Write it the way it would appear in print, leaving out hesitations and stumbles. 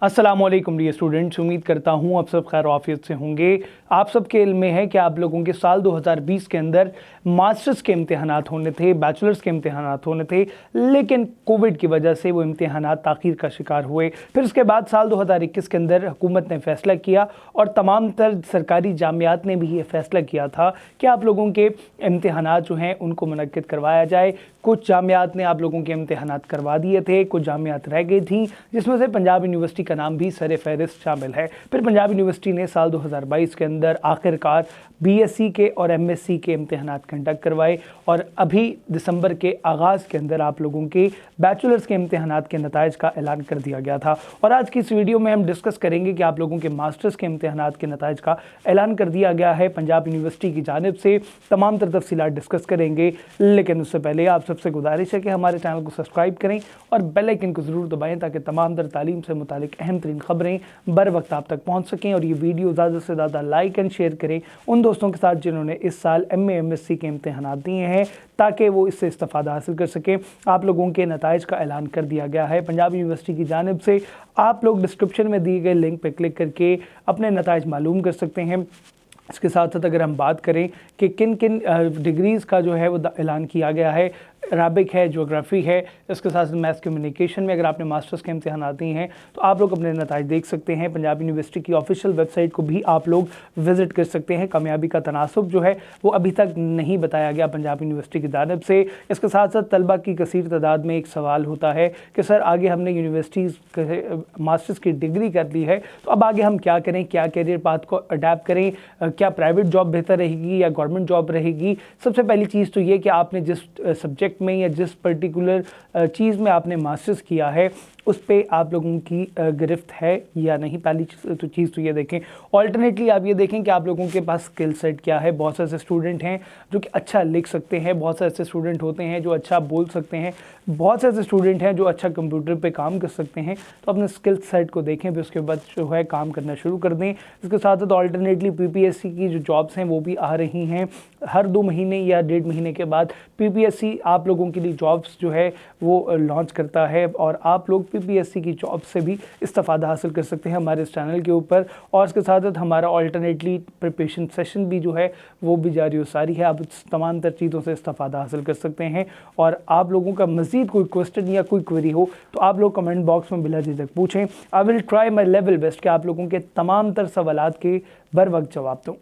अस्सलामुअलैकुम dear students, उम्मीद करता हूँ आप सब खैर आफियत से होंगे। आप सबके इल्म में है कि आप लोगों के साल 2020 के अंदर मास्टर्स के इम्तिहानात होने थे, बैचलर्स के इम्तिहानात होने थे, लेकिन कोविड की वजह से वो इम्तिहानात ताख़ीर का शिकार हुए। फिर उसके बाद साल 2021 के अंदर हुकूमत ने फ़ैसला किया और तमाम तर सरकारी जामियात ने भी ये फ़ैसला किया था कि आप लोगों के इम्तिहानात जो हैं उनको मुनक्किद करवाया जाए। कुछ जामियात ने आप लोगों के इम्तिहानात करवा दिए थे, कुछ जामियात रह गई थी, जिसमें से पंजाब यूनिवर्सिटी का नाम भी सर फहरिस्त शामिल है। फिर पंजाब यूनिवर्सिटी ने साल 2022 के अंदर आखिरकार बीएससी के और एमएससी के इम्तिहानात कंडक्ट करवाए और अभी दिसंबर के आगाज़ के अंदर आप लोगों के बैचलर्स के इम्तिहानात के नताइज का ऐलान कर दिया गया था। और आज की इस वीडियो में हम डिस्कस करेंगे कि आप लोगों के मास्टर्स के इम्तिहानात के नताइज का ऐलान कर दिया गया है पंजाब यूनिवर्सिटी की जानिब से। तमाम तर तफसीलात डिस्कस करेंगे, लेकिन उससे पहले आप सबसे गुजारिश है कि हमारे चैनल को सब्सक्राइब करें और बेल आइकन को ज़रूर दबाएं ताकि तमाम तर तालीम से मुतालिक अहम तरीन ख़बरें बर वक्त आप तक पहुँच सकें। और ये वीडियो ज़्यादा से ज़्यादा लाइक एंड शेयर करें उन दोस्तों के साथ जिन्होंने इस साल MA MSc के इम्तिहानात दिए हैं, ताकि वो इससे इस्तिफ़ादा हासिल कर सकें। आप लोगों के नताइज का ऐलान कर दिया गया है पंजाब यूनिवर्सिटी की जानिब से। आप लोग डिस्क्रिप्शन में दिए गए लिंक पर क्लिक करके अपने नताइज मालूम कर सकते हैं। इसके साथ साथ अगर हम बात करें कि किन किन डिग्रीज़ का जो है वो ऐलान किया गया है, अरबिक है, ज्योग्राफी है, इसके साथ मैथ्स कम्युनिकेशन में अगर आपने मास्टर्स के इम्तिहान दिए हैं तो आप लोग अपने नताइज देख सकते हैं। पंजाब यूनिवर्सिटी की ऑफिशियल वेबसाइट को भी आप लोग विज़िट कर सकते हैं। कामयाबी का तनासुब जो है वो अभी तक नहीं बताया गया पंजाब यूनिवर्सिटी की जानिब से। इसके साथ साथ तलबा की कसीर तादाद में एक सवाल होता है कि सर आगे हमने यूनिवर्सिटीज़ मास्टर्स की डिग्री कर ली है तो अब आगे हम क्या करें, क्या करियर पाथ को अडेप्ट करें, क्या प्राइवेट जॉब बेहतर रहेगी या गवर्नमेंट जॉब रहेगी। सबसे पहली चीज़ तो ये कि आपने जिस सब्जेक्ट में या जिस पर्टिकुलर चीज़ में आपने मास्टर्स किया है उस पे आप लोगों की गिरफ्त है या नहीं। पहली चीज़ तो ये देखें। ऑल्टरनेटली आप ये देखें कि आप लोगों के पास स्किल सेट क्या है। बहुत से ऐसे स्टूडेंट हैं जो कि अच्छा लिख सकते हैं, बहुत से ऐसे स्टूडेंट होते हैं जो अच्छा बोल सकते हैं, बहुत से ऐसे स्टूडेंट हैं जो अच्छा कंप्यूटर पे काम कर सकते हैं। तो अपने स्किल सेट को देखें, फिर उसके बाद जो है काम करना शुरू कर दें। इसके साथ साथ ऑल्टरनेटली PPSC की जो जॉब्स हैं वो भी आ रही हैं। हर 2 महीने या 1.5 महीने के बाद PPSC आप लोगों के लिए जॉब्स जो है वो लॉन्च करता है और आप लोग PPSC की जॉब से भी इस्तिफ़ादा हासिल कर सकते हैं हमारे इस चैनल के ऊपर। और इसके साथ साथ हमारा ऑल्टरनेटली प्रिपरेशन सेशन भी जो है वो भी जारी व सारी है। आप तमाम तर चीज़ों से इस्तिफ़ादा हासिल कर सकते हैं। और आप लोगों का मज़ीद कोई क्वेश्चन या कोई क्वेरी हो तो आप लोग कमेंट बॉक्स में बिला झिझक पूछें। I will try my level best कि आप लोगों के तमाम तर सवालात के बर वक्त जवाब दूँ।